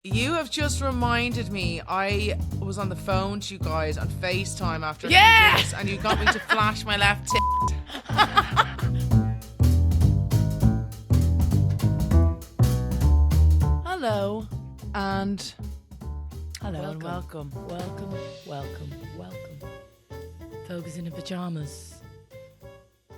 You have just reminded me. I was on the phone to you guys on FaceTime after a few Yeah! drinks, and you got me to flash my left tit. Hello, and welcome. Welcome. Vogue is in her pajamas.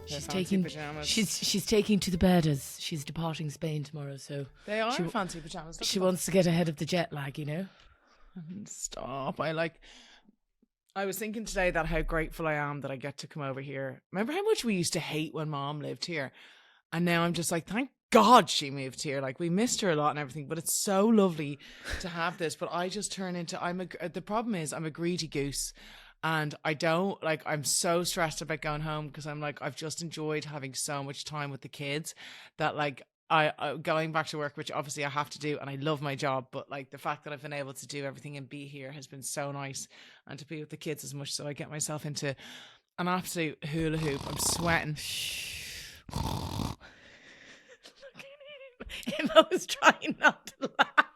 She's fancy taking pajamas. she's taking to the bed as she's departing Spain tomorrow. So They are she- fancy pajamas. Look she at them. wants to get ahead of the jet lag, you know. Stop. I was thinking today that how grateful I am that I get to come over here. Remember how much we used to hate when Mom lived here? And now I'm just like, thank God she moved here. Like, we missed her a lot and everything, but it's so lovely to have this. But I just turn into, the problem is I'm a greedy goose. And I don't, like, I'm so stressed about going home because I'm like, I've just enjoyed having so much time with the kids that, like, I going back to work, which obviously I have to do, and I love my job, but like the fact that I've been able to do everything and be here has been so nice, and to be with the kids as much. So I get myself into an absolute hula hoop. I'm sweating. Imo is trying not to laugh.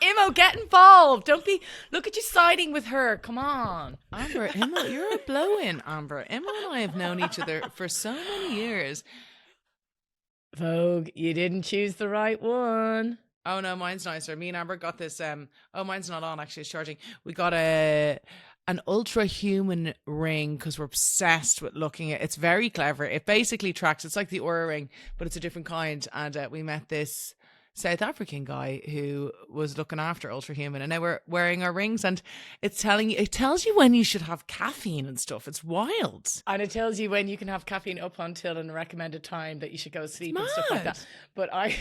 Imo, get involved. Don't be. Look at you siding with her. Come on. Amber, Emma, you're a blow-in, Amber. Emma and I have known each other for so many years. Vogue, you didn't choose the right one. Oh no, mine's nicer. Me and Amber got this. Oh, mine's not on. Actually, it's charging. We got an ultra human ring because we're obsessed with looking at. It's very clever. It basically tracks. It's like the Aura ring, but it's a different kind. And we met this South African guy who was looking after ultra human, and now we're wearing our rings. And it tells you when you should have caffeine and stuff. It's wild. And it tells you when you can have caffeine up until a recommended time that you should go to sleep and stuff like mad. that. But I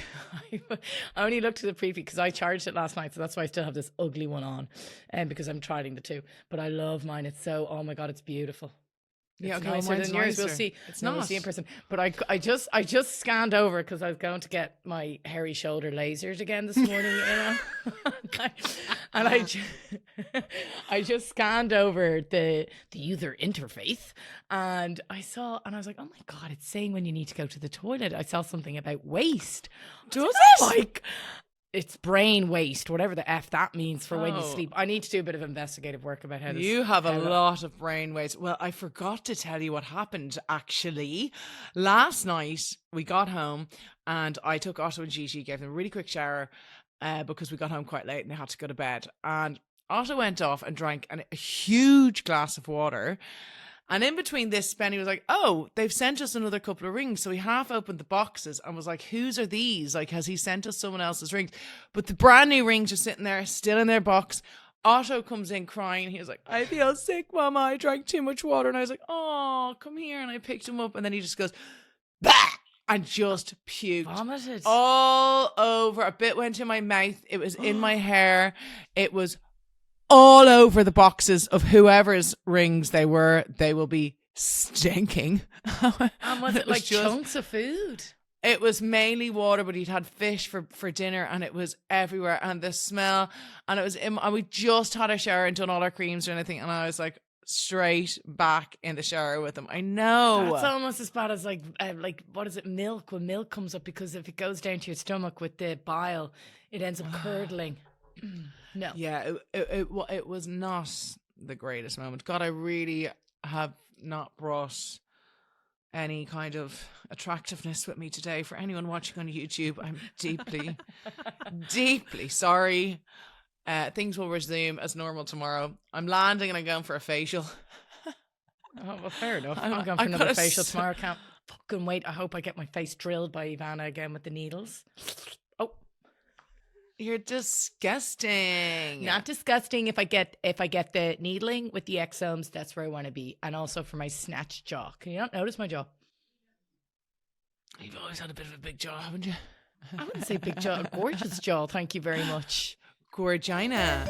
only looked at the preview because I charged it last night, so that's why I still have this ugly one on, because I'm trying the two. But I love mine. It's so, oh my God, it's beautiful. Yeah, It's okay, well, nicer mine's than yours. We'll nicer. see. It's No, not. we'll see in person. But I just scanned over because I was going to get my hairy shoulder lasered again this morning, you know. And I just scanned over the user interface, and I saw, and I was like, oh my God, it's saying when you need to go to the toilet. I saw something about waste. Does it? Like, it's brain waste, whatever the F that means for when you Oh. sleep. I need to do a bit of investigative work about how this. You have a how that- lot of brain waste. Well, I forgot to tell you what happened actually. Last night we got home and I took Otto and Gigi, gave them a really quick shower because we got home quite late and they had to go to bed. And Otto went off and drank a huge glass of water. And in between this, Benny was like, oh, they've sent us another couple of rings. So he half opened the boxes and was like, whose are these? Like, has he sent us someone else's rings? But the brand new rings are sitting there, still in their box. Otto comes in crying. He was like, I feel sick, Mama. I drank too much water. And I was like, oh, come here. And I picked him up. And then he just goes, bah! And just puked Vomited. all over. A bit went in my mouth. It was in my hair. It was all over the boxes of whoever's rings they were. They will be stinking. And was it like just- chunks of food? It was mainly water, but he'd had fish for dinner, and it was everywhere. And the smell, and it was. And we just had a shower and done all our creams or anything, and I was like straight back in the shower with him. I know. That's almost as bad as like what is it, milk? When milk comes up, because if it goes down to your stomach with the bile, it ends up curdling. No. Yeah, it was not the greatest moment. God, I really have not brought any kind of attractiveness with me today. For anyone watching on YouTube, I'm deeply, deeply sorry. Things will resume as normal tomorrow. I'm landing and I'm going for a facial. Oh, well, fair enough. I'm- I'm going for I another gotta facial s- tomorrow. Can't fucking wait. I hope I get my face drilled by Ivana again with the needles. Oh, You're disgusting. not disgusting. If I get the needling with the exomes, that's where I want to be. And also for my snatched jaw. Can you not notice my jaw? You've always had a bit of a big jaw, haven't you? I wouldn't say big jaw, a gorgeous jaw. Thank you very much. Gorgina.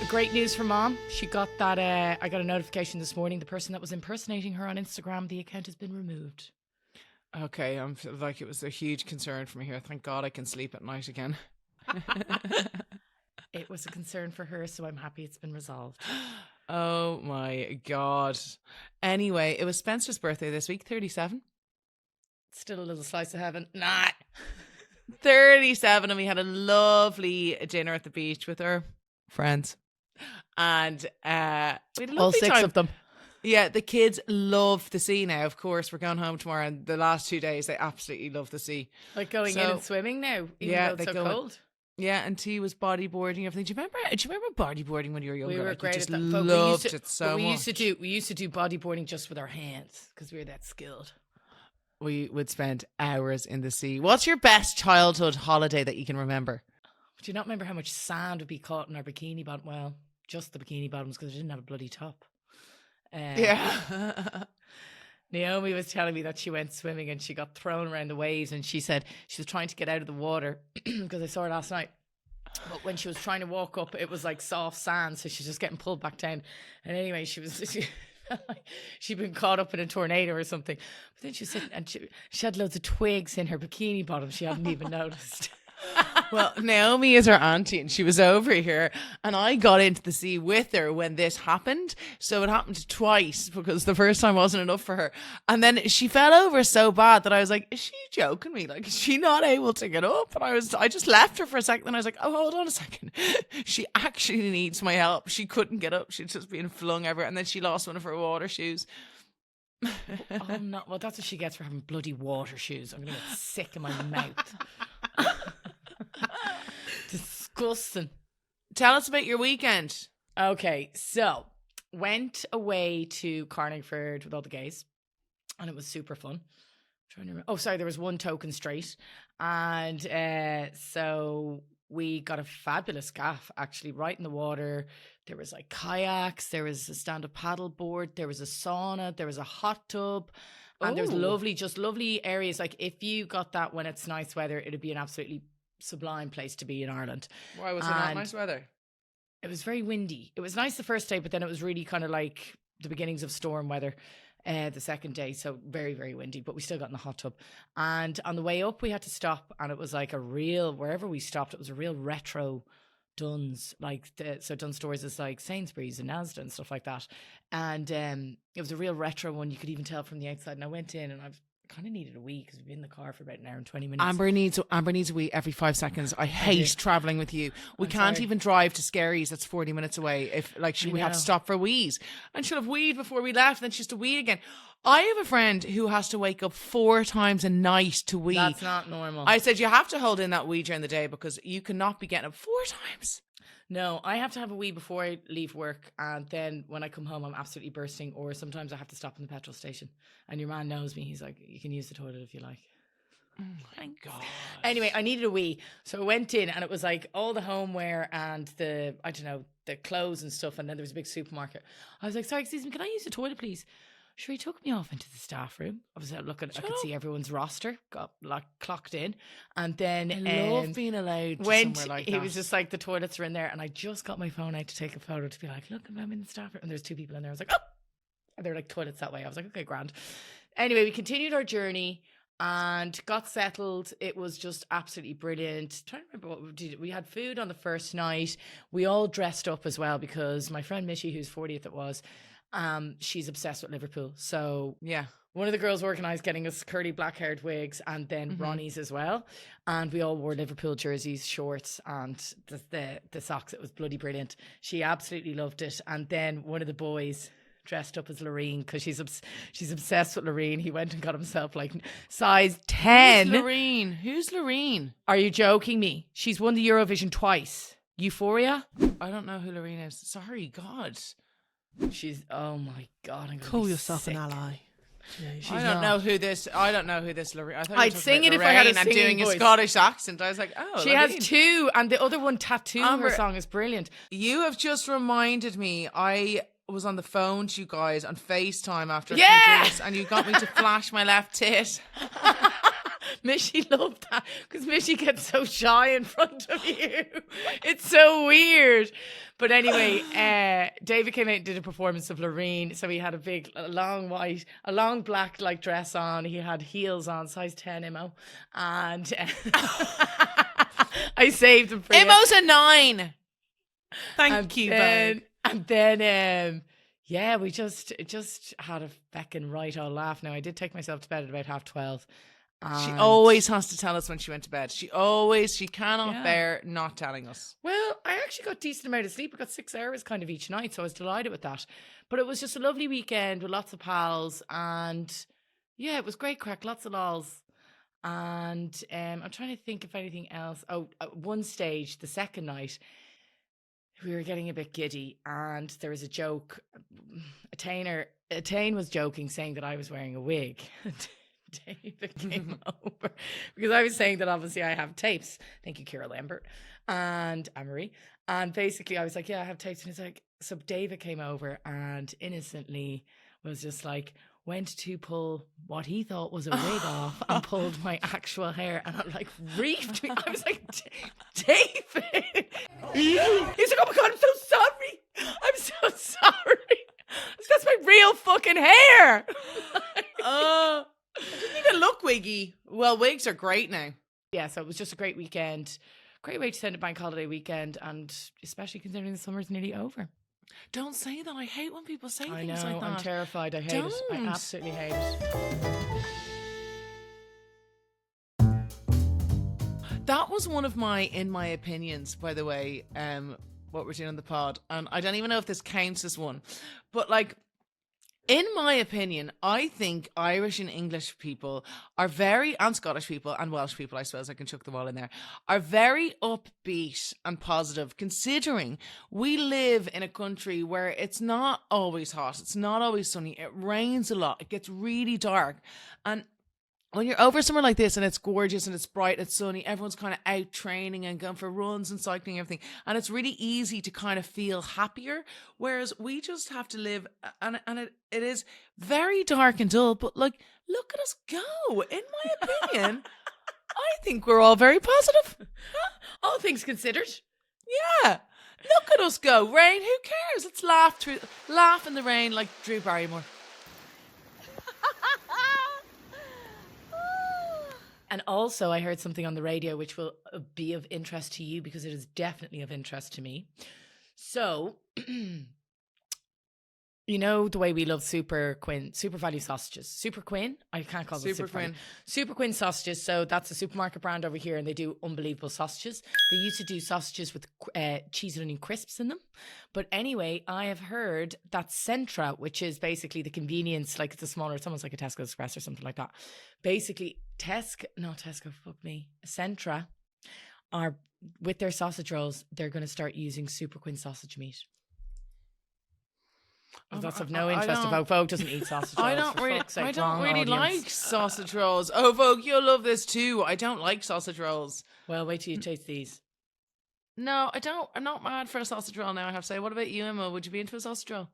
Great news for Mom. She got that. I got a notification this morning. The person that was impersonating her on Instagram, the account has been removed. Okay, I'm like, it was a huge concern for me here. Thank God I can sleep at night again. It was a concern for her, so I'm happy it's been resolved. Oh my God. Anyway, it was Spencer's birthday this week, 37. Still a little slice of heaven. Nah. 37, and we had a lovely dinner at the beach with our friends. And we had a lovely All six time. of them. Yeah, the kids love the sea now. Of course, we're going home tomorrow, and the last 2 days they absolutely love the sea. Like going in and swimming now, even though it's so cold. Yeah, and T was bodyboarding everything. Do you remember bodyboarding when you were younger? We were Like, great you just at that. loved it so we much. used to do bodyboarding just with our hands because we were that skilled. We would spend hours in the sea. What's your best childhood holiday that you can remember? Do you not remember how much sand would be caught in our bikini bottom? Well, just the bikini bottoms because we didn't have a bloody top. Yeah. Naomi was telling me that she went swimming and she got thrown around the waves, and she said she was trying to get out of the water because I saw her last night. But when she was trying to walk up, it was like soft sand, so she's just getting pulled back down. And anyway, she felt like she'd been caught up in a tornado or something. But then she was sitting and she had loads of twigs in her bikini bottom. She hadn't even noticed. Well, Naomi is her auntie, and she was over here, and I got into the sea with her when this happened. So it happened twice because the first time wasn't enough for her. And then she fell over so bad that I was like, is she joking me? Like, is she not able to get up? And I just left her for a second, and I was like, oh, hold on a second. She actually needs my help. She couldn't get up. She'd just been flung everywhere. And then she lost one of her water shoes. Oh, no. Well, that's what she gets for having bloody water shoes. I'm going to get sick in my mouth. Disgusting. Tell us about your weekend. Okay, so went away to Carlingford with all the gays, and it was super fun. I'm trying to remember. Oh, sorry, there was one token straight, and so we got a fabulous gaff actually right in the water. There was like kayaks, there was a stand-up paddle board, there was a sauna, there was a hot tub. And there's lovely areas. Like if you got that when it's nice weather, it'd be an absolutely sublime place to be in Ireland. Why was it not nice weather? It was very windy. It was nice the first day, but then it was really kind of like the beginnings of storm weather the second day. So very, very windy, but we still got in the hot tub. And on the way up, we had to stop, and it was like wherever we stopped, it was a real retro Duns, so Dunnes Stores is like Sainsbury's and Asda and stuff like that. And it was a real retro one. You could even tell from the outside. And I went in, and I kind of needed a wee because we've been in the car for about an hour and 20 minutes. Amber needs a wee every 5 seconds. I hate traveling with you. We can't even drive to Skerries. That's 40 minutes away. If we have to stop for wees, and she'll have weed before we left, and then she has to wee again. I have a friend who has to wake up 4 times a night to wee. That's not normal. I said, you have to hold in that wee during the day because you cannot be getting up 4 times. No, I have to have a wee before I leave work, and then when I come home, I'm absolutely bursting, or sometimes I have to stop in the petrol station. And your man knows me. He's like, you can use the toilet if you like. Oh my God. Anyway, I needed a wee. So I went in, and it was like all the homeware and the clothes and stuff. And then there was a big supermarket. I was like, sorry, excuse me, can I use the toilet, please? Sure, he took me off into the staff room. I was looking, I could see everyone's roster, got clocked in. And then I love being allowed to somewhere like that. He was just like, the toilets are in there. And I just got my phone out to take a photo to be like, look, I'm in the staff room. And there's 2 people in there. I was like, oh! And they're like toilets that way. I was like, okay, grand. Anyway, we continued our journey and got settled. It was just absolutely brilliant. I'm trying to remember what we did. We had food on the first night. We all dressed up as well because my friend Mishy, whose 40th it was, she's obsessed with Liverpool. So yeah, one of the girls organised getting us curly black-haired wigs, and then Ronnie's as well. And we all wore Liverpool jerseys, shorts, and the socks. It was bloody brilliant. She absolutely loved it. And then one of the boys dressed up as Loreen because she's obsessed with Loreen. He went and got himself like size 10. Who's Loreen? Are you joking me? She's won the Eurovision twice. Euphoria? I don't know who Loreen is. Sorry, God. She's, oh my God. I'm Call yourself sick. an ally. I don't know who this Loreen. I thought I'd sing it if I had a singing doing voice. a Scottish accent. I was like, oh, she Loreen. has 2, and the other one, Tattoo, Amber, her song is brilliant. You have just reminded me. I was on the phone to you guys on FaceTime after a few drinks, and you got me to flash my left tit. Mishy loved that because Mishy gets so shy in front of you. It's so weird. But anyway, David came out and did a performance of Loreen. So he had a long black like dress on. He had heels on, size 10 Imo. And I saved him for Imo's a 9. Thank you, babe. And then we just had a feckin' right old laugh. Now I did take myself to bed at about 12:30. She And- always has to tell us when she went to bed. She cannot Yeah. bear not telling us. Well, I actually got a decent amount of sleep. I got 6 hours kind of each night, so I was delighted with that. But it was just a lovely weekend with lots of pals, and yeah, it was great crack, lots of lols. And I'm trying to think if anything else. Oh, at one stage, the second night, we were getting a bit giddy, and there was a joke. Attain was joking, saying that I was wearing a wig. David came over because I was saying that obviously I have tapes. Thank you, Carlingford and Anne-Marie. And basically I was like, yeah, I have tapes. And he's like, so David came over and innocently was just like, went to pull what he thought was a wig off and pulled my actual hair. And I'm like, reefed me. I was like, David. He's like, oh my God, I'm so sorry. I'm so sorry. That's my real fucking hair. It didn't even look wiggy. Well, wigs are great now. Yeah, so it was just a great weekend. Great way to spend a bank holiday weekend, and especially considering the summer's nearly over. Don't say that. I hate when people say I things know, like that. I'm terrified. I hate it. I Don't. absolutely hate it. That was one of my opinions, by the way, what we're doing on the pod. And I don't even know if this counts as one. But like, in my opinion, I think Irish and English people are and Scottish people and Welsh people, I suppose I can chuck them all in there, are very upbeat and positive, considering we live in a country where it's not always hot, it's not always sunny, it rains a lot, it gets really dark. And when you're over somewhere like this and it's gorgeous and it's bright, it's sunny, everyone's kind of out training and going for runs and cycling and everything. And it's really easy to kind of feel happier. Whereas we just have to live, and it is very dark and dull, but like, look at us go. In my opinion, I think we're all very positive. All things considered. Yeah. Look at us go. Rain, who cares? Let's laugh in the rain like Drew Barrymore. And also, I heard something on the radio which will be of interest to you because it is definitely of interest to me. So, you know the way we love Super Value sausages. Super Quinn? I can't call them Super Quinn. Super Quinn sausages. So that's a supermarket brand over here, and they do unbelievable sausages. They used to do sausages with cheese and onion crisps in them. But anyway, I have heard that Centra, which is basically the convenience, like it's a smaller, it's almost like a Tesco Express or something like that. Basically, Centra are, with their sausage rolls, they're going to start using Super Quinn sausage meat. That's of no interest to Vogue. Vogue doesn't eat sausage rolls. I don't really audience. like sausage rolls. Oh, Vogue, you'll love this too. I don't like sausage rolls. Well, wait till you taste these. No, I don't. I'm not mad for a sausage roll now, I have to say. What about you, Emma? Would you be into a sausage roll?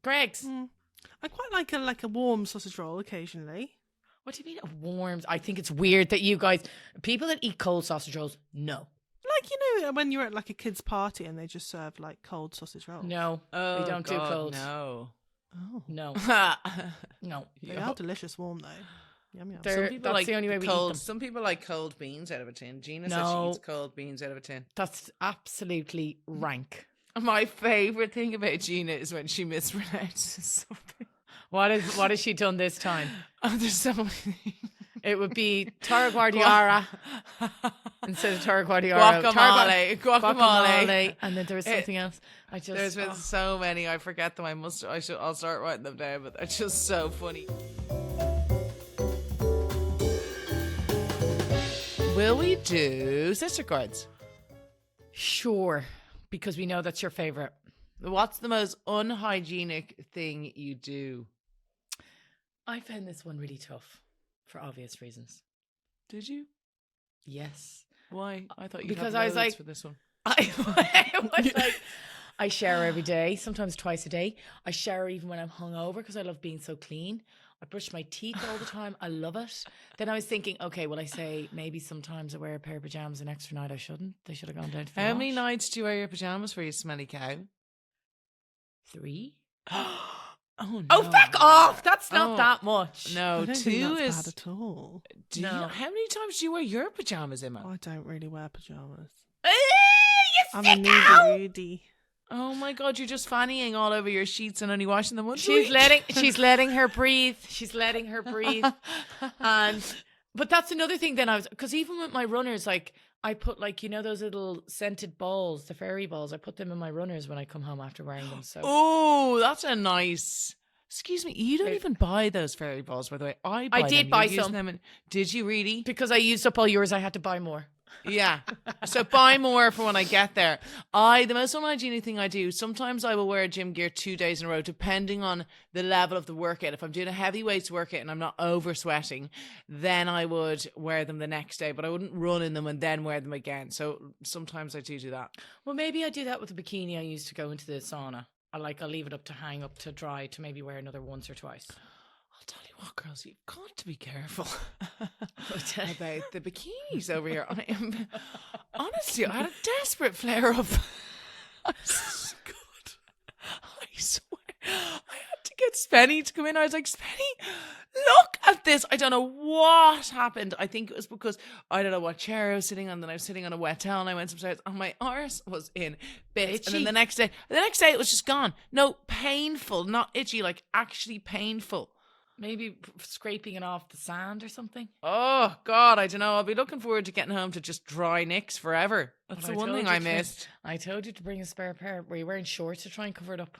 Greg's. I quite like a warm sausage roll occasionally. What do you mean it warms? I think it's weird that you guys, people that eat cold sausage rolls, no. Like, you know, when you're at like a kid's party and they just serve like cold sausage rolls. No, Oh, we don't do God, cold. No. Oh. No, no. They are delicious warm though. Yum yum. That's the only way we eat them. Some people like cold beans out of a tin. Gina says No. she eats cold beans out of a tin. That's absolutely rank. My favourite thing about Gina is when she mispronounces something. What has she done this time? Oh, there's so many things. It would be Tara Guardiara instead of Tara Guardiara. Guacamole. And then there was something else. There's been so many. I forget them. I'll start writing them down, but they're just so funny. Will we do sister cards? Sure, because we know that's your favourite. What's the most unhygienic thing you do? I found this one really tough for obvious reasons. Did you? Yes. Why? I thought you Because had I was loads like- for this one. I was like, I shower every day, sometimes twice a day. I shower even when I'm hungover because I love being so clean. I brush my teeth all the time. I love it. Then I was thinking, okay, well, I say maybe sometimes I wear a pair of pajamas an extra night. I shouldn't. They should have gone down to the How many wash. nights do you wear your pajamas for, you smelly cow? 3? Oh, no. Oh, fuck off! That's not Oh. that much. No, I don't 2 think that's is... bad at all. Do you, No. how many times do you wear your pajamas, Emma? I don't really wear pajamas. You I'm a sicko! needy. Oh my God, you're just fannying all over your sheets and only washing them once a She's week. letting her breathe. She's letting her breathe. But that's another thing then because even with my runners, like I put like, you know, those little scented balls, the fairy balls, I put them in my runners when I come home after wearing them. So Oh, that's a nice. Excuse me, you don't even buy those fairy balls, by the way. I did them. buy You're using some. them did you really? because I used up all yours, I had to buy more. Yeah. So buy more for when I get there. The most unhygienic thing I do, sometimes I will wear gym gear 2 days in a row, depending on the level of the workout. If I'm doing a heavy weights workout and I'm not over sweating, then I would wear them the next day, but I wouldn't run in them and then wear them again. So sometimes I do that. Well, maybe I do that with the bikini I used to go into the sauna. I'll leave it up to hang up to dry to maybe wear another once or twice. I'll tell you what, girls, you've got to be careful about the bikinis over here. Honestly, I had a desperate flare up. I swear. I had to get Spenny to come in. I was like, Spenny, look at this. I don't know what happened. I think it was because I don't know what chair I was sitting on. Then I was sitting on a wet towel and I went upstairs and my arse was in bits. And then the next day it was just gone. No, painful, not itchy, like actually painful. Maybe scraping it off the sand or something. Oh God, I don't know. I'll be looking forward to getting home to just dry nicks forever. That's the one thing I missed. I told you to bring a spare pair. Were you wearing shorts to try and cover it up?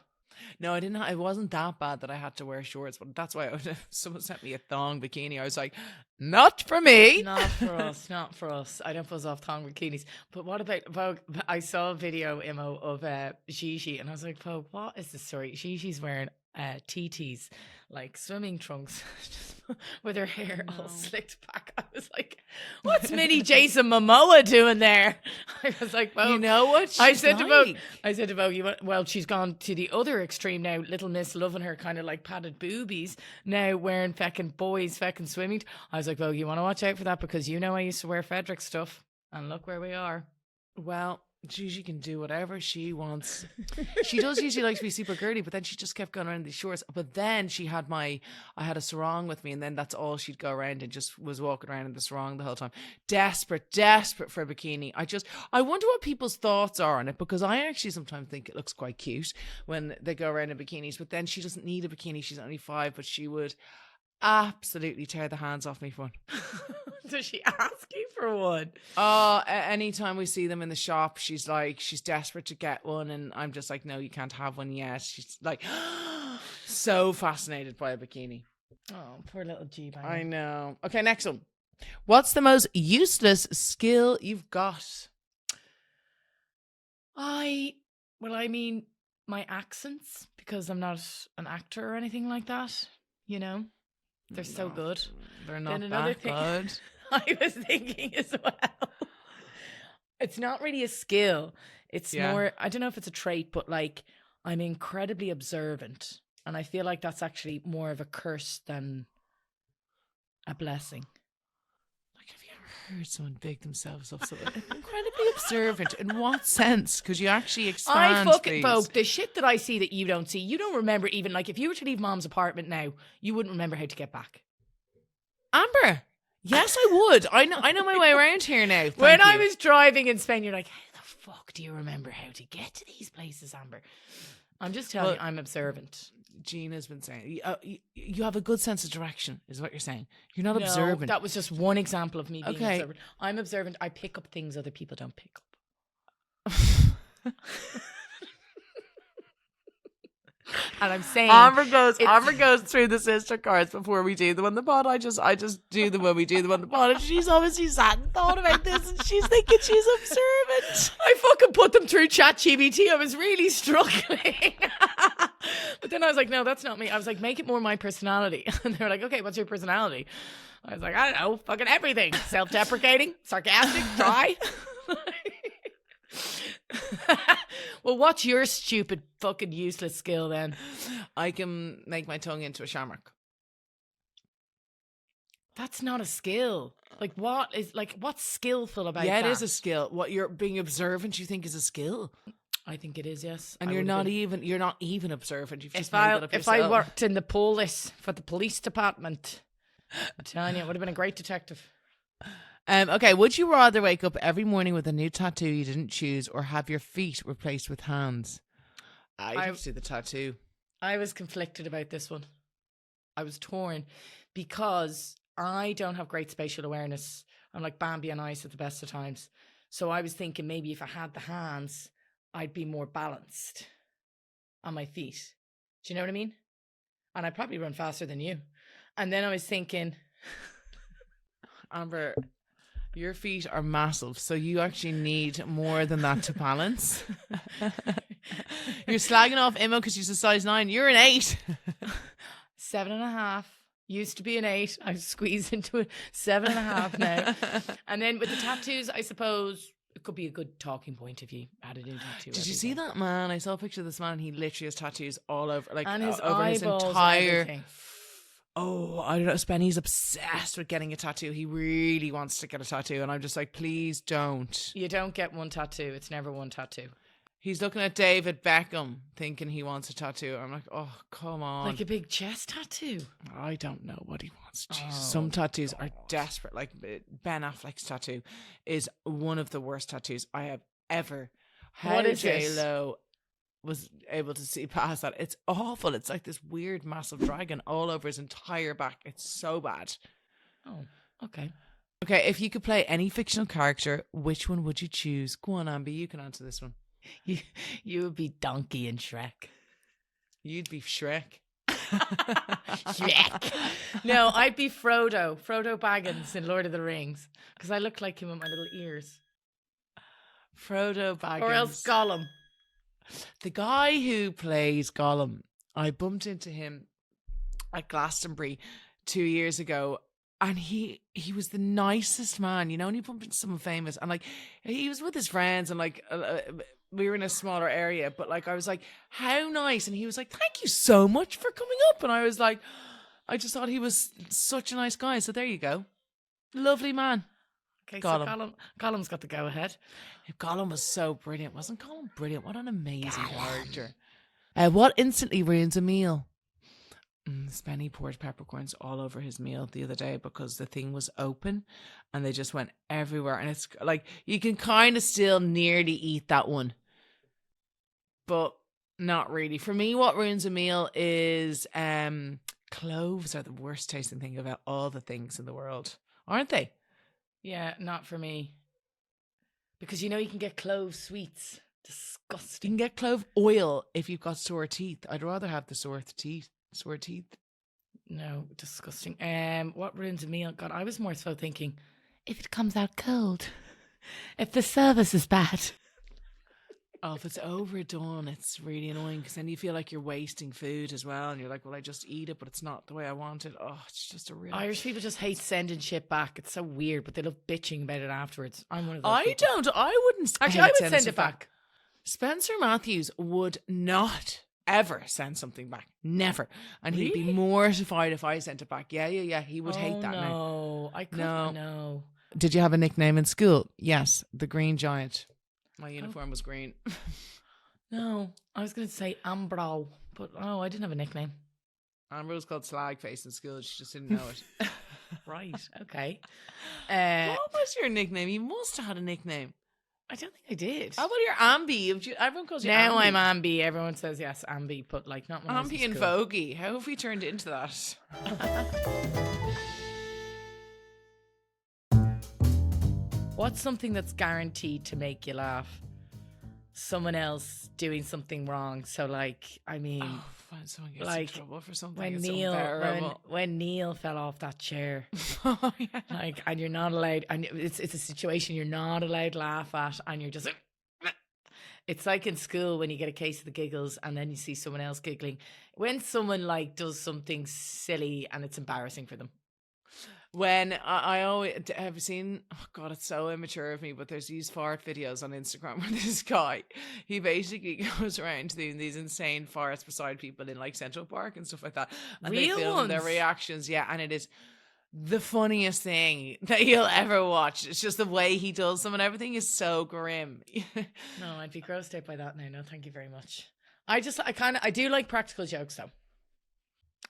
No, I didn't. It wasn't that bad that I had to wear shorts, but that's why someone sent me a thong bikini. I was like, not for me. Not for us. Not for us. I don't fuzz off thong bikinis. But what about Vogue? I saw a video, Imo, of Gigi, and I was like, Vogue, what is the story? Gigi's wearing TTs, like swimming trunks, with her hair all slicked back. I was like, what's mini Jason Momoa doing there? I was like, well, you know what? I said to Vogue, well, she's gone to the other extreme now. Little Miss loving her kind of like padded boobies, now wearing feckin' swimming. I was like, Vogue, you want to watch out for that because you know I used to wear Frederick stuff, and look where we are. Well, Gigi can do whatever she wants. She does usually like to be super girly, but then she just kept going around these shorts. But then I had a sarong with me, and then that's all she'd go around and just was walking around in the sarong the whole time. Desperate for a bikini. I wonder what people's thoughts are on it, because I actually sometimes think it looks quite cute when they go around in bikinis, but then she doesn't need a bikini. She's only 5, but she would absolutely tear the hands off me for one. Does she ask you for one? Anytime we see them in the shop, she's desperate to get one, and I'm just like, no, you can't have one yet. She's like so fascinated by a bikini. Oh, poor little G-bang. I know. Okay, next one. What's the most useless skill you've got? My accents, because I'm not an actor or anything like that, you know. They're so good. They're not that good. I was thinking as well. It's not really a skill. It's more, I don't know if it's a trait, but like I'm incredibly observant. And I feel like that's actually more of a curse than a blessing. Like, have you ever heard someone big themselves up so incredibly observant? In what sense? Because you actually expand Vogue, the shit that I see that you don't see. You don't remember even, like, if you were to leave Mom's apartment now, you wouldn't remember how to get back. Amber, yes, I would. I know my way around here now. When I was driving in Spain, you're like, how the fuck do you remember how to get to these places, Amber? I'm just telling you, I'm observant. Gina's been saying, you have a good sense of direction, is what you're saying. You're not observant. That was just one example of me being observant. I'm observant. I pick up things other people don't pick up. And I'm saying, Amber goes through the sister cards before we do them on the pod. I just do them when we do them on the pod, and she's obviously sat and thought about this, and she's thinking she's observant. I fucking put them through ChatGPT. I was really struggling. But then I was like, no, that's not me. I was like, make it more my personality. And they were like, okay, what's your personality? I was like, I don't know, fucking everything. Self-deprecating, sarcastic, dry. Well, what's your stupid fucking useless skill then? I can make my tongue into a shamrock. That's not a skill. What's skillful about that? Yeah, it is a skill. What you're being observant, you think is a skill? I think it is, yes. And you're not even observant. You've just made that up if yourself. I worked in the police for the police department, I'm telling you, it would have been a great detective. Okay, would you rather wake up every morning with a new tattoo you didn't choose, or have your feet replaced with hands? I have to do the tattoo. I was conflicted about this one. I was torn because I don't have great spatial awareness. I'm like Bambi on ice at the best of times. So I was thinking maybe if I had the hands, I'd be more balanced on my feet. Do you know what I mean? And I'd probably run faster than you. And then I was thinking, Amber, your feet are massive, so you actually need more than that to balance. You're slagging off Imo because she's a size 9. You're an 8. 7.5. Used to be an 8. I've squeezed into a 7.5 now. And then with the tattoos, I suppose it could be a good talking point if you had a new tattoo. Did you see that man? I saw a picture of this man. He literally has tattoos all over, like and his over his eyeballs entire. and everything. Oh, I don't know. Spenny's obsessed with getting a tattoo. He really wants to get a tattoo, and I'm just like, please don't. You don't get one tattoo. It's never one tattoo. He's looking at David Beckham, thinking he wants a tattoo. I'm like, oh, come on. Like a big chest tattoo. I don't know what he wants. Jeez. Oh, Some tattoos are desperate. Like Ben Affleck's tattoo is one of the worst tattoos I have ever. How What is J-Lo was able to see past that. It's awful. It's like this weird massive dragon all over his entire back. It's so bad. Oh, okay. Okay, if you could play any fictional character, which one would you choose? Go on, Amber, you can answer this one. You would be Donkey in Shrek. You'd be Shrek. Shrek. No, I'd be Frodo. Frodo Baggins in Lord of the Rings. Because I look like him with my little ears. Frodo Baggins. Or else Gollum. The guy who plays Gollum, I bumped into him at Glastonbury 2 years ago, and he was the nicest man, you know, and you bump into someone famous, and like he was with his friends, and like we were in a smaller area, but like I was like, how nice, and he was like, thank you so much for coming up, and I was like, I just thought he was such a nice guy. So there you go, lovely man. Okay, Gollum. so Gollum's got the go ahead. Gollum was so brilliant. Wasn't Gollum brilliant? What an amazing character. What instantly ruins a meal? Spenny poured peppercorns all over his meal the other day because the thing was open and they just went everywhere. And it's like, you can kind of still nearly eat that one, but not really. For me, what ruins a meal is cloves are the worst tasting thing about all the things in the world, aren't they? Yeah, not for me. Because you know you can get clove sweets. You Disgusting. can get clove oil if you've got sore teeth. I'd rather have the sore teeth. No, disgusting. What ruins a meal? God, I was more so thinking, if it comes out cold, if the service is bad. Oh, if it's overdone, it's really annoying because then you feel like you're wasting food as well, and you're like, well, I just eat it, but it's not the way I want it. Oh, it's just a real. Irish people just hate sending shit back. It's so weird, but they love bitching about it afterwards. I'm one of those. I people. don't. I wouldn't. Actually, hate I would sending send it stuff back. Spencer Matthews would not ever send something back. Never. And he'd be Really? mortified if I sent it back. Yeah. He would hate that now. No, I couldn't. No. No. Did you have a nickname in school? Yes, the Green Giant. My uniform was green. No, I was going to say Ambro, but I didn't have a nickname. Amber was called Slagface in school. She just didn't know it. Right, okay. What was your nickname? You must have had a nickname. I don't think I did. How about your Ambi? Everyone calls you Now Ambi. I'm Ambi. Everyone says yes, Ambi, but like not when I was in Ambi and school. Vogue. How have we turned into that? What's something that's guaranteed to make you laugh? Someone else doing something wrong. So like, I mean, When someone gets like, in trouble for something, when it's Neil unbearable. when Neil fell off that chair, Oh, yeah. like, and you're not allowed, and it's a situation you're not allowed to laugh at, and you're just like, it's like in school when you get a case of the giggles and then you see someone else giggling. When someone like does something silly and it's embarrassing for them. When I always have seen, oh God, it's so immature of me, but there's these fart videos on Instagram where this guy, he basically goes around doing these insane farts beside people in like Central Park and stuff like that. And Real they film their ones? reactions, yeah, and it is the funniest thing that you'll ever watch. It's just the way he does them and everything is so grim. No, I'd be grossed out by that now. No, thank you very much. I do like practical jokes though.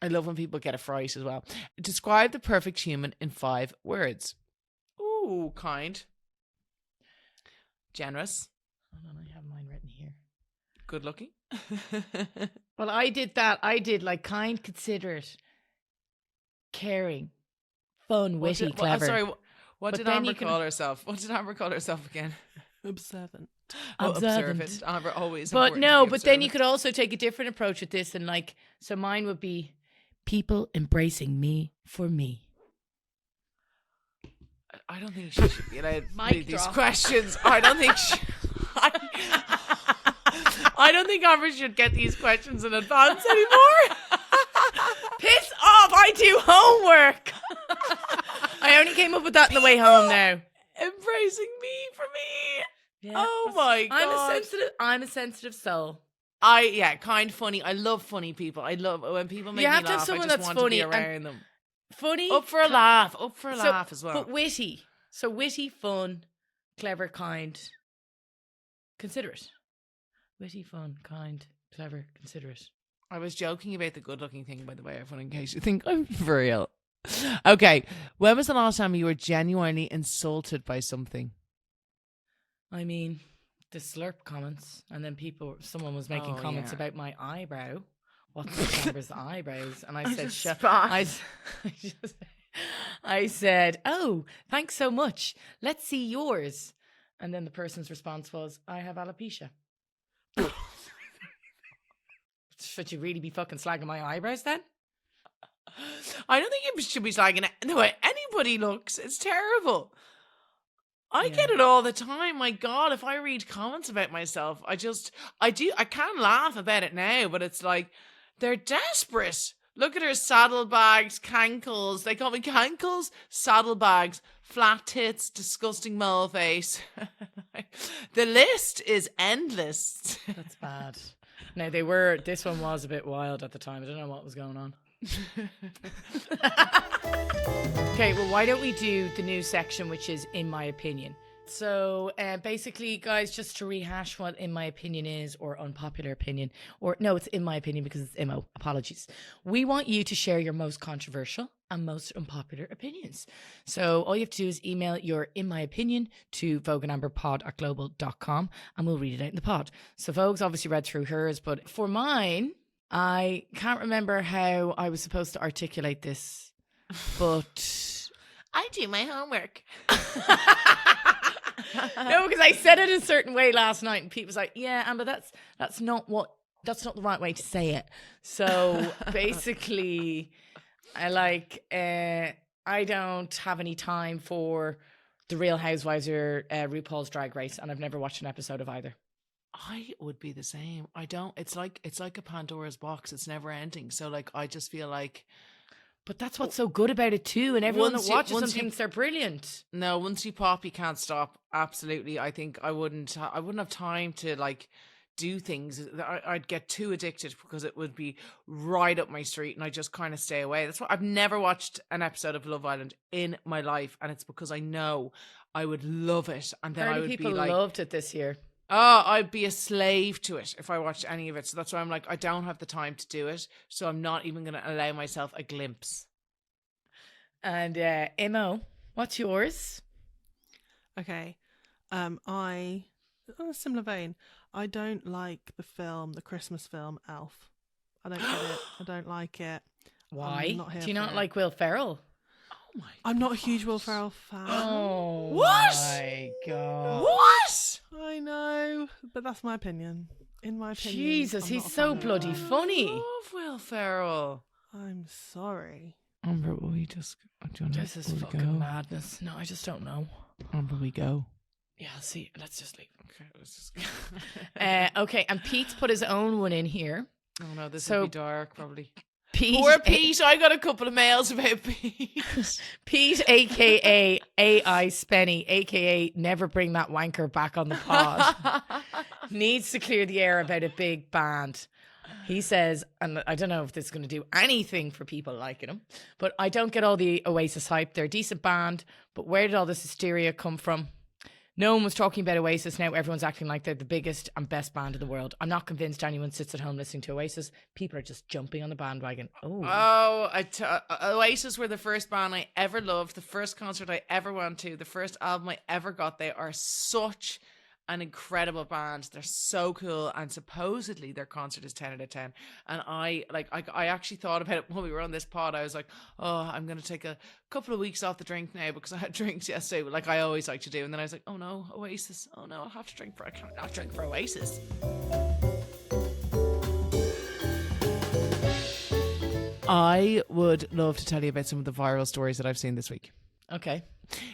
I love when people get a fright as well. Describe the perfect human in 5 words. Ooh, kind. Generous. Hold on, I have mine written here. good looking. Well, I did that. I did like kind, considerate, caring, fun, witty, clever. Sorry, what But did then Amber you can- call herself? What did Amber call herself again? Observant. Oh, Observant. observant. Amber always. But important to no, be but then you observant. could also take a different approach with this, and like, so mine would be people embracing me for me. I don't think she should be allowed to Mic read these drop. questions. I don't think she. I don't think Amber should get these questions in advance anymore. Piss off! I do homework. I only came up with that on the way home now. Embracing me for me. Yeah. Oh my god. I'm a sensitive soul. Kind funny. I love funny people. I love when people make You me have to have laugh. someone I just that's want funny to be and- around them. Funny. Up for a laugh. Up for a laugh as well. But witty. So witty, fun, clever, kind, considerate. Witty, fun, kind, clever, considerate. I was joking about the good looking thing, by the way, everyone, in case you think I'm for real. Okay. When was the last time you were genuinely insulted by something? I mean, the slurp comments, and then someone was making Oh, comments yeah. about my eyebrow. What's the Amber's eyebrows? And I said, Spot. I said, oh, thanks so much. Let's see yours. And then the person's response was, I have alopecia. Should you really be fucking slagging my eyebrows then? I don't think you should be slagging the way anybody looks. It's terrible. I get it all the time. My God, if I read comments about myself, I can laugh about it now, but it's like, they're desperate. Look at her saddlebags, cankles. They call me cankles, saddlebags, flat tits, disgusting mole face. The list is endless. That's bad. No, this one was a bit wild at the time. I don't know what was going on. Okay, well, why don't we do the new section, which is In My Opinion? So basically, guys, just to rehash what In My Opinion is, or unpopular opinion, or no, it's In My Opinion because it's IMO. Apologies. We want you to share your most controversial and most unpopular opinions. So all you have to do is email your In My Opinion to vogueandamberpod@global.com and we'll read it out in the pod. So Vogue's obviously read through hers, but for mine, I can't remember how I was supposed to articulate this, but I do my homework. no, because I said it a certain way last night, and Pete was like, "Yeah, Amber, that's not the right way to say it." So basically, I don't have any time for The Real Housewives or RuPaul's Drag Race, and I've never watched an episode of either. I would be the same. I don't. It's like a Pandora's box. It's never ending. So like, I just feel like. But that's what's so good about it too, and everyone that watches them once you- thinks they're brilliant. No, once you pop, you can't stop. Absolutely, I think I wouldn't have time to like do things. I'd get too addicted because it would be right up my street, and I just kind of stay away. That's why I've never watched an episode of Love Island in my life, and it's because I know I would love it, and then I Apparently would people be like, loved it this year. oh, I'd be a slave to it if I watched any of it. So that's why I'm like, I don't have the time to do it, so I'm not even going to allow myself a glimpse. And Imo, what's yours? Okay. On a similar vein, I don't like the Christmas film Elf. I don't get it. I don't like it. Why? not here Do you for not it. like Will Ferrell? Oh my! I'm not a huge Will Ferrell fan. Oh What? my god! What? I know, but that's my opinion. In my opinion, Jesus, I'm he's not a so fan of bloody it. funny. Love Will Ferrell. I'm sorry. Amber, will we just? This is fucking madness. No, I just don't know. Amber, we go. Yeah, I'll see. Let's just leave. Okay, let's just. Okay, and Pete's put his own one in here. Oh no, this So- will be dark probably. Pete, Poor Pete. I got a couple of mails about Pete. Pete, aka AI Spenny, aka never bring that wanker back on the pod, needs to clear the air about a big band. He says, and I don't know if this is going to do anything for people liking him, but I don't get all the Oasis hype. They're a decent band, but where did all this hysteria come from? No one was talking about Oasis. Now everyone's acting like they're the biggest and best band in the world. I'm not convinced anyone sits at home listening to Oasis. People are just jumping on the bandwagon. Oh. Oasis were the first band I ever loved, the first concert I ever went to, the first album I ever got. They are such an incredible band. They're so cool, and supposedly their concert is 10 out of 10. And I actually thought about it when we were on this pod. I was like, oh, I'm going to take a couple of weeks off the drink now because I had drinks yesterday, like I always like to do. And then I was like, oh no, Oasis. Oh no, I can't not drink for Oasis. I would love to tell you about some of the viral stories that I've seen this week. Okay.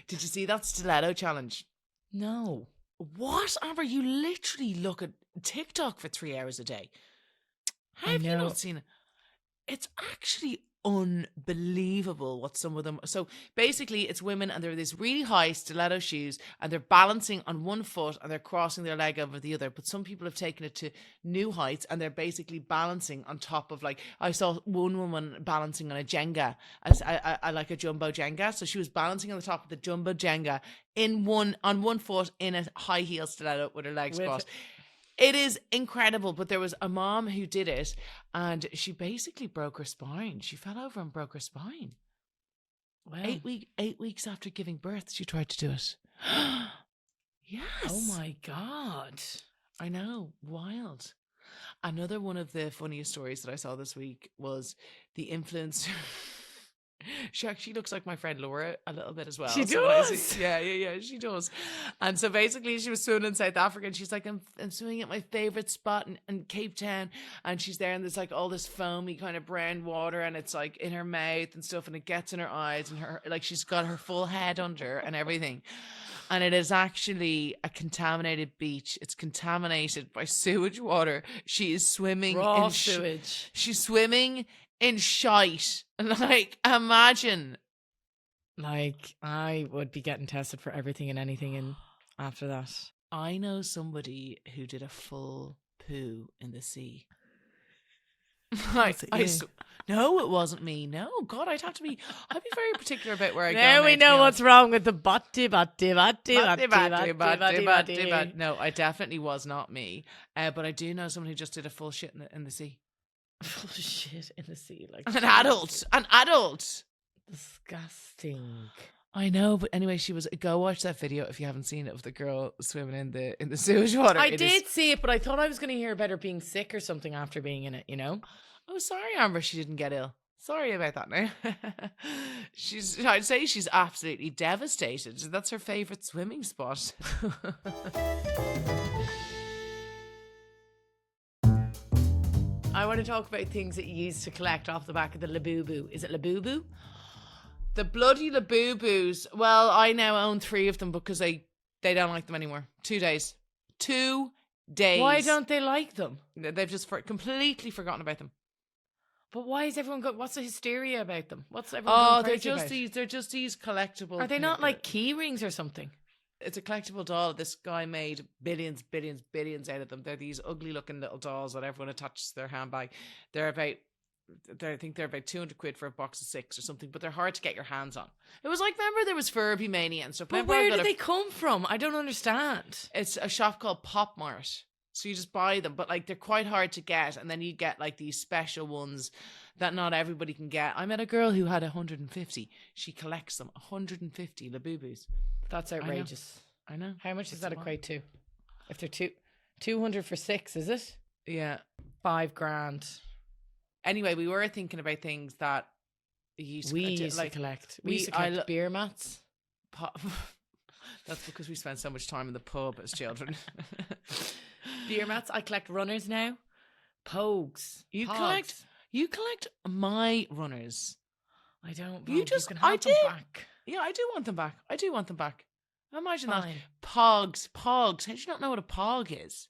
Did you see that stiletto challenge? No. What, Amber? You literally look at TikTok for 3 hours a day. How have you not seen it? It's actually unbelievable what some of them. So basically, it's women, and they're these really high stiletto shoes, and they're balancing on one foot and they're crossing their leg over the other. But some people have taken it to new heights, and they're basically balancing on top of, like, I saw one woman balancing on a Jenga, as I like a jumbo Jenga. So she was balancing on the top of the jumbo Jenga on one foot in a high heel stiletto with her legs crossed. It is incredible, but there was a mom who did it, and she basically broke her spine. She fell over and broke her spine. Wow. 8 weeks after giving birth, she tried to do it. Yes. Oh my God. I know. Wild. Another one of the funniest stories that I saw this week was the influencer. She actually looks like my friend Laura a little bit as well. She does? Yeah, she does. And so basically she was swimming in South Africa, and she's like, I'm swimming at my favourite spot in Cape Town, and she's there, and there's like all this foamy kind of brown water, and it's like in her mouth and stuff, and it gets in her eyes, and her, like, she's got her full head under and everything. And it is actually a contaminated beach. It's contaminated by sewage water. She is swimming Raw in sewage. She's swimming in shite. Like, imagine. Like, I would be getting tested for everything and anything in after that. I know somebody who did a full poo in the sea. No, it wasn't me. No, God, I'd be very particular about where I go. Now we know what's wrong with the butty. No, I definitely was not me. But I do know someone who just did a full shit in the sea. Full shit in the sea, like An adult. Disgusting. I know, but anyway, go watch that video if you haven't seen it, of the girl swimming in the sewage water. I did see it, but I thought I was going to hear about her being sick or something after being in it, you know? Oh, sorry, Amber, she didn't get ill. Sorry about that now. I'd say she's absolutely devastated. That's her favourite swimming spot. I want to talk about things that you used to collect off the back of the Labubu. Is it Labubu? The bloody Labubus. Well, I now own 3 of them because they don't like them anymore. 2 days. 2 days. Why don't they like them? They've just completely forgotten about them. But why is everyone what's the hysteria about them? What's everyone going crazy about? They're just these collectible. Are they not like key rings or something? It's a collectible doll. This guy made billions out of them. They're these ugly looking little dolls that everyone attaches to their handbag. I think they're about 200 quid for a box of 6 or something, but they're hard to get your hands on. It was like, remember there was Furby Mania and stuff. But where did they come from? I don't understand. It's a shop called Pop Mart. So you just buy them, but like they're quite hard to get, and then you get like these special ones that not everybody can get. I met a girl who had 150. She collects them, 150 Labubus. That's outrageous. I know. How much does that equate to? If they're 200 for 6, is it? Yeah. 5 grand. Anyway, we were thinking about things that we used to collect. We used to collect beer mats. That's because we spent so much time in the pub as children. Beer mats. I collect runners now. Pogues. You collect my runners. I don't. You just. Them back. Yeah, I do want them back. Imagine Fine. that. Pogs. How do you not know what a pog is?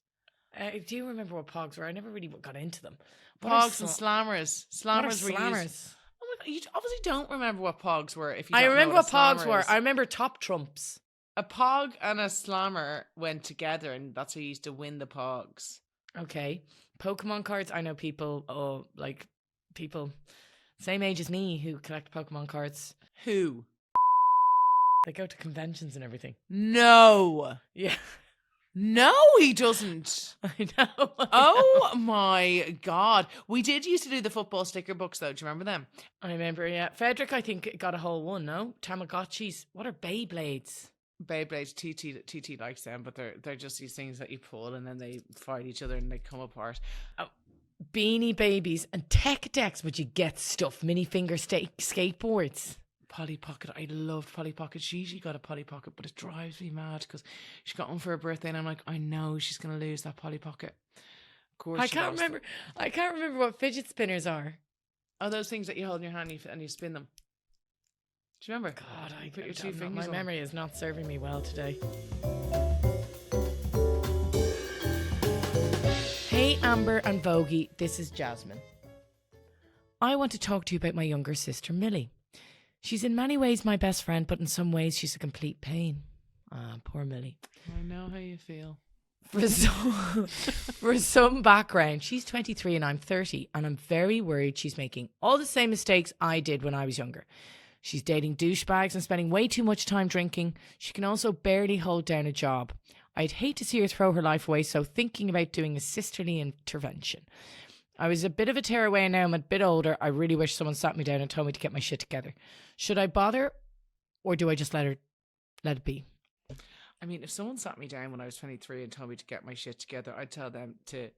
Do you remember what pogs were? I never really got into them. Pogs and slammers. Slammers were slammers? used. Oh my God, you obviously don't remember what pogs were. I remember what pogs were. I remember top trumps. A pog and a slammer went together, and that's how you used to win the pogs. Okay. Pokemon cards. I know people, people same age as me who collect Pokemon cards. Who? They go to conventions and everything. No. Yeah. No, he doesn't. I know. Oh my God. We did used to do the football sticker books though. Do you remember them? I remember, yeah. Frederick, I think, got a whole one, no? Tamagotchis. What are Beyblades? Beyblades, TT likes them, but they're just these things that you pull and then they fight each other and they come apart. Beanie Babies and tech decks. Would you get stuff? Mini finger skateboards. Polly Pocket. I loved Polly Pocket. She usually got a Polly Pocket, but it drives me mad because she got one for her birthday and I'm like, I know she's going to lose that Polly Pocket. Of course I can't remember what fidget spinners are. Oh, those things that you hold in your hand and you spin them. Do you remember? God, I put your two don't know. fingers My on. memory is not serving me well today. Hey, Amber and Vogue, this is Jasmine. I want to talk to you about my younger sister, Millie. She's in many ways my best friend, but in some ways she's a complete pain. Ah, poor Millie. I know how you feel. For some background, she's 23 and I'm 30, and I'm very worried she's making all the same mistakes I did when I was younger. She's dating douchebags and spending way too much time drinking. She can also barely hold down a job. I'd hate to see her throw her life away, so thinking about doing a sisterly intervention. I was a bit of a tearaway and now I'm a bit older. I really wish someone sat me down and told me to get my shit together. Should I bother or do I just let it be? I mean, if someone sat me down when I was 23 and told me to get my shit together, I'd tell them to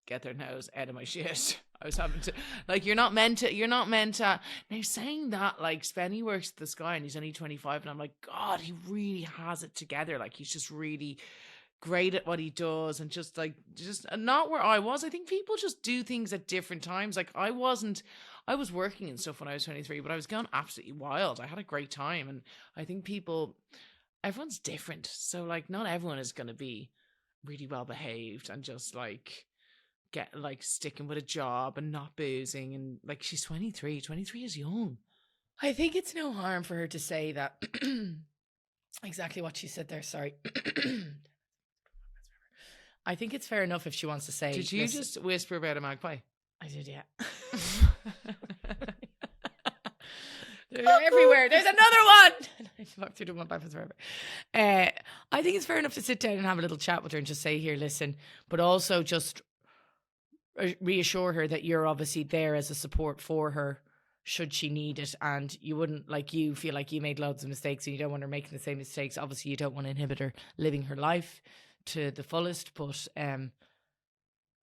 get their nose out of my shit. I was having to, like, you're not meant to. Now, saying that, like, Spenny works at the Sky and he's only 25 and I'm like, God, he really has it together. Like, he's just really great at what he does and just not where I was. I think people just do things at different times. Like, I was working and stuff when I was 23, but I was going absolutely wild. I had a great time. And I think everyone's different. So, like, not everyone is going to be really well behaved and just, like, get, like, sticking with a job and not boozing. And, like, she's 23. 23 is young. I think it's no harm for her to say that. Exactly what she said there. Sorry. I think it's fair enough if she wants to say. Did you just whisper about a magpie? I did, yeah. They're everywhere. There's another one. I walked through the one backwards forever. I think it's fair enough to sit down and have a little chat with her and just say, here, listen, but also just reassure her that you're obviously there as a support for her should she need it, and you wouldn't, like, you feel like you made loads of mistakes and you don't want her making the same mistakes. Obviously you don't want to inhibit her living her life to the fullest, but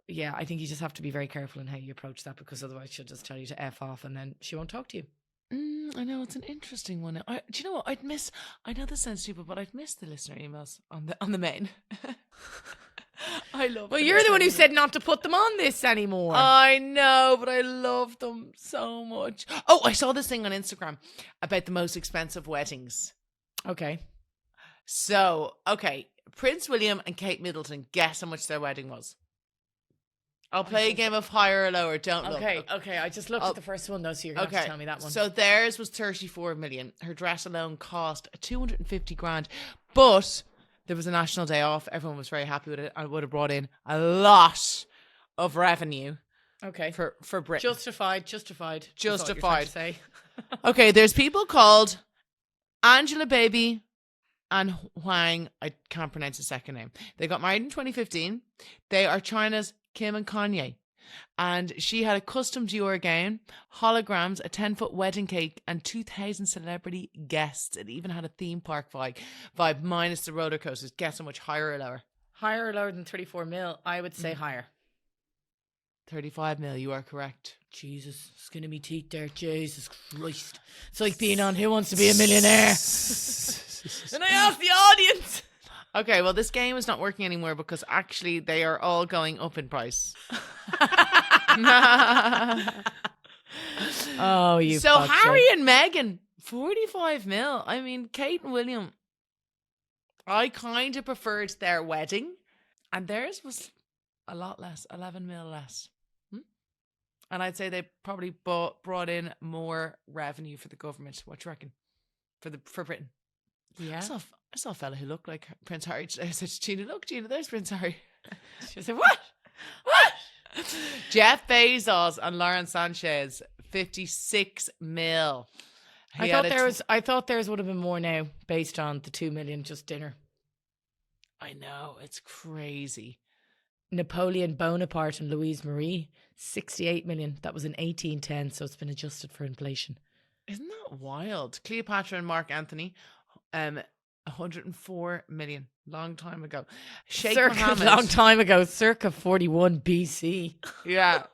yeah, I think you just have to be very careful in how you approach that, because otherwise she'll just tell you to F off and then she won't talk to you. I know, it's an interesting one. Do you know what I know this sounds stupid, but I'd miss the listener emails on the main. I love. Well, you're the one who said not to put them on this anymore. I know, but I love them so much. Oh, I saw this thing on Instagram about the most expensive weddings. Okay. So, Prince William and Kate Middleton, guess how much their wedding was. I'll play a game of higher or lower. Don't look. Okay. I just looked at the first one though, so you're going to have to tell me that one. So theirs was 34 million. Her dress alone cost 250 grand. But there was a national day off. Everyone was very happy with it. I would have brought in a lot of revenue. Okay. For Britain. Justified. Say. Okay, there's people called Angela Baby and Huang. I can't pronounce the second name. They got married in 2015. They are China's Kim and Kanye. And she had a custom Dior gown, holograms, a 10-foot wedding cake, and 2,000 celebrity guests. It even had a theme park vibe minus the roller coasters. Guess how much, higher or lower? Higher or lower than 34 mil? I would say higher. 35 mil, you are correct. Jesus, skin of me teeth there. Jesus Christ. It's like being on Who Wants to Be a Millionaire? And I asked the audience. Okay, well, this game is not working anymore because actually they are all going up in price. Oh, you. So Harry and Meghan, 45 mil. I mean, Kate and William, I kind of preferred their wedding, and theirs was a lot less, 11 mil less. And I'd say they probably brought in more revenue for the government. What do you reckon? For Britain? Yeah. I saw a fella who looked like Prince Harry today. I said to Gina, look, Gina, there's Prince Harry. She said, what? Jeff Bezos and Lauren Sanchez, 56 mil. I thought theirs would have been more now based on the 2 million just dinner. I know, it's crazy. Napoleon Bonaparte and Louise Marie, 68 million. That was in 1810, so it's been adjusted for inflation. Isn't that wild? Cleopatra and Mark Anthony, 104 million. Long time ago. Sheikh Circa Mohammed. long time ago, circa 41 BC. Yeah.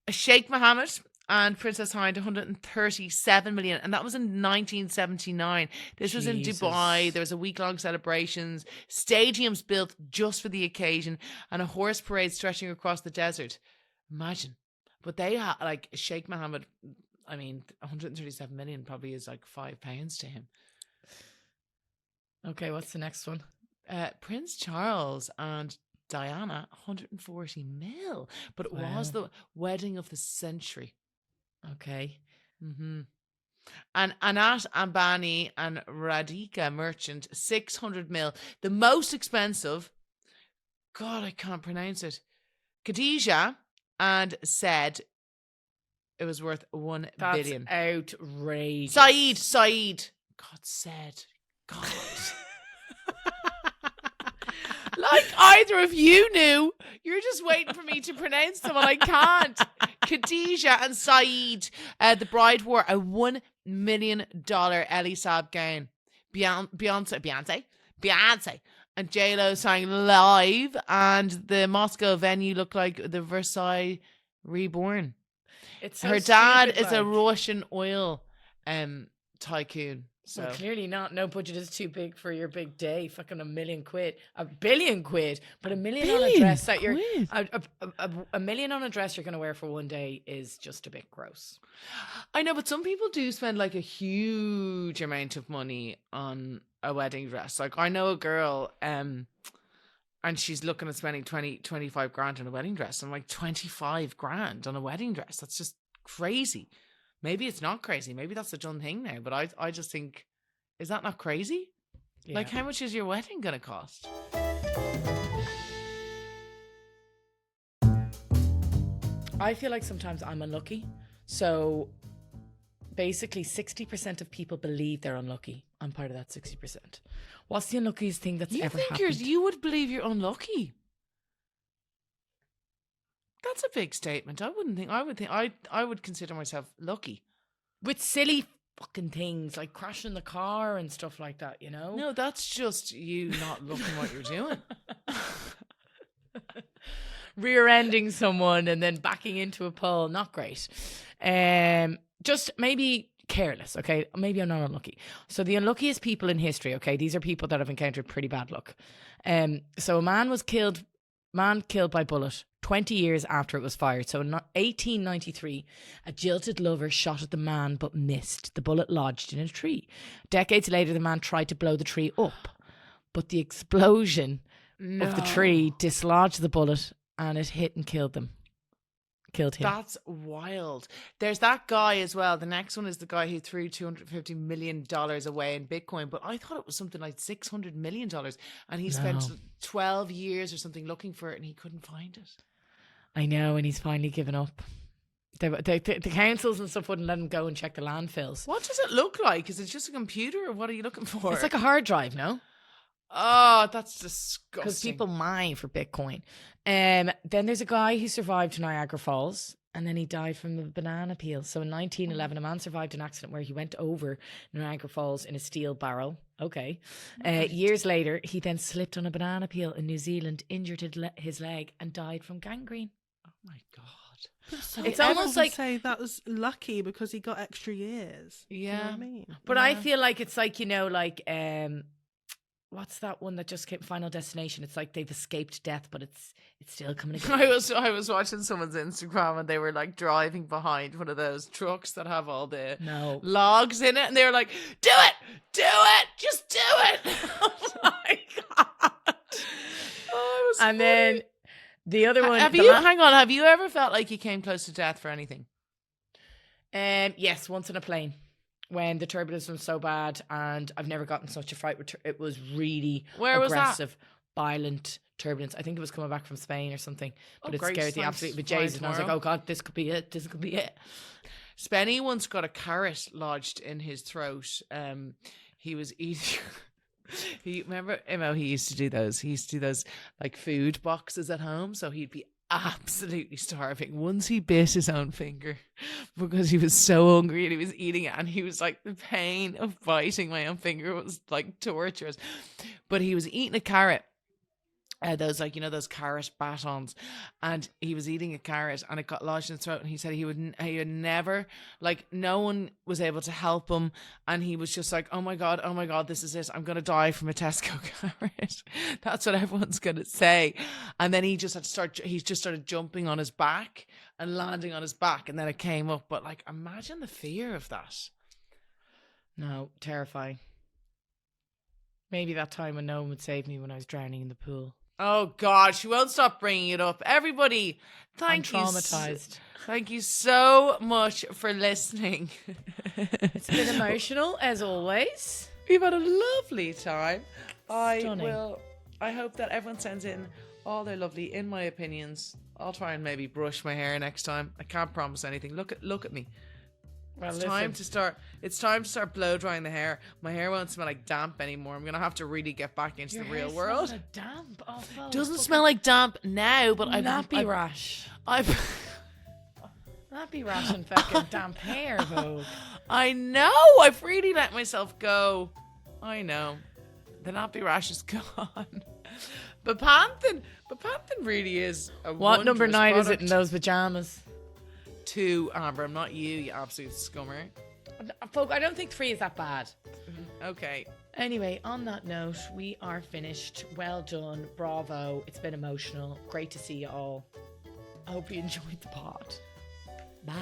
Sheikh Mohammed and Princess Hind 137 million, and that was in 1979. This was in Jesus. Dubai. There was a week-long celebrations, stadiums built just for the occasion, and a horse parade stretching across the desert. Imagine. But they had, like, Sheikh Mohammed, I mean, 137 million probably is like £5 to him. Okay, what's the next one? Prince Charles and Diana, 140 mil, but it was the wedding of the century. Okay. Mm-hmm. And Anat Ambani and Radhika Merchant, 600 mil. The most expensive, God, I can't pronounce it. Khadija and said it was worth 1 billion. Outrageous. Saeed. God said. God. Like either of you knew. You're just waiting for me to pronounce them and I can't. Khadija and Saeed. The bride wore a $1 million Elie Saab gown. Beyonce. And J-Lo sang live, and the Moscow venue looked like the Versailles reborn. It's so Her dad stupid, is a like. Russian oil tycoon. So Well, clearly not. No budget is too big for your big day. Fucking £1 million, £1 billion, but $1 million on a dress that you're a million on a dress you're going to wear for one day is just a bit gross. I know, but some people do spend like a huge amount of money on a wedding dress. Like I know a girl, and she's looking at spending 25 grand on a wedding dress. I'm like, 25 grand on a wedding dress? That's just crazy. Maybe it's not crazy. Maybe that's a done thing now. But I just think, is that not crazy? Yeah. Like, how much is your wedding going to cost? I feel like sometimes I'm unlucky. So basically 60% of people believe they're unlucky. I'm part of that 60%. What's the unluckiest thing that's ever happened? You would believe you're unlucky? That's a big statement. I would consider myself lucky. With silly fucking things like crashing the car and stuff like that, you know? No, that's just you not looking what you're doing. Rear-ending someone and then backing into a pole, not great. Just maybe careless, okay? Maybe I'm not unlucky. So the unluckiest people in history, okay? These are people that have encountered pretty bad luck. So a man killed by bullet 20 years after it was fired. So in 1893, a jilted lover shot at the man but missed. The bullet lodged in a tree. Decades later, the man tried to blow the tree up, but the explosion of the tree dislodged the bullet and it hit and killed him. That's wild. There's that guy as well. The next one is the guy who threw $250 million away in Bitcoin, but I thought it was something like $600 million, and he spent 12 years or something looking for it and he couldn't find it. I know, and he's finally given up. The councils and stuff wouldn't let him go and check the landfills. What does it look like? Is it just a computer, or what are you looking for? It's like a hard drive, no? Oh, that's disgusting. Because people mine for Bitcoin. Then there's a guy who survived Niagara Falls, and then he died from a banana peel. So in 1911, a man survived an accident where he went over Niagara Falls in a steel barrel. Okay. Years later, he then slipped on a banana peel in New Zealand, injured his leg, and died from gangrene. Oh my God. So It's everyone almost would like say that was lucky because he got extra years. Do you know what I mean? But I feel like it's like, you know, like what's that one that just came, Final Destination? It's like they've escaped death, but it's still coming again. I was watching someone's Instagram and they were like driving behind one of those trucks that have all the logs in it, and they were like, do it, just do it. Oh my God. Oh, and then the other one, have you ever felt like you came close to death for anything? Yes, once in a plane. When the turbulence was so bad, and I've never gotten such a fright. It was really aggressive, violent turbulence. I think it was coming back from Spain or something, but it scared the absolute bejesus. And I was like, oh God, this could be it. This could be it. Spenny once got a carrot lodged in his throat. He was eating. Remember, Imo, he used to do those like food boxes at home. So he'd be absolutely starving. Once he bit his own finger because he was so hungry and he was eating it, and he was like, the pain of biting my own finger was like torturous. But he was eating a carrot. Those, like, you know, those carrot batons, and he was eating a carrot and it got lodged in his throat, and he said he would never, like, no one was able to help him, and he was just like, oh my god, this is it, I'm gonna die from a Tesco carrot. That's what everyone's gonna say. And then he just started jumping on his back and landing on his back, and then it came up. But like, imagine the fear of that. No, terrifying. Maybe that time when no one would save me when I was drowning in the pool. Oh God, she won't stop bringing it up. Everybody, I'm traumatized. Thank you so much for listening. It's been emotional as always. We've had a lovely time. Stunning. I hope that everyone sends in all their lovely, in my opinions. I'll try and maybe brush my hair next time. I can't promise anything. Look at me. Well, It's time to start blow drying the hair. My hair won't smell like damp anymore. I'm gonna have to really get back into the real world. Smells like damp. Oh, no. Doesn't smell like damp now, but Nappy rash. Nappy rash and fucking damp hair, Vogue. I know. I've really let myself go. I know. The nappy rash is gone. But Panthen really is a What number 9 is it in product. those pajamas? 2, Amber. I'm not you absolute scummer. Folk, I don't think 3 is that bad. Okay. Anyway, on that note, we are finished. Well done. Bravo. It's been emotional. Great to see you all. I hope you enjoyed the pod. Bye.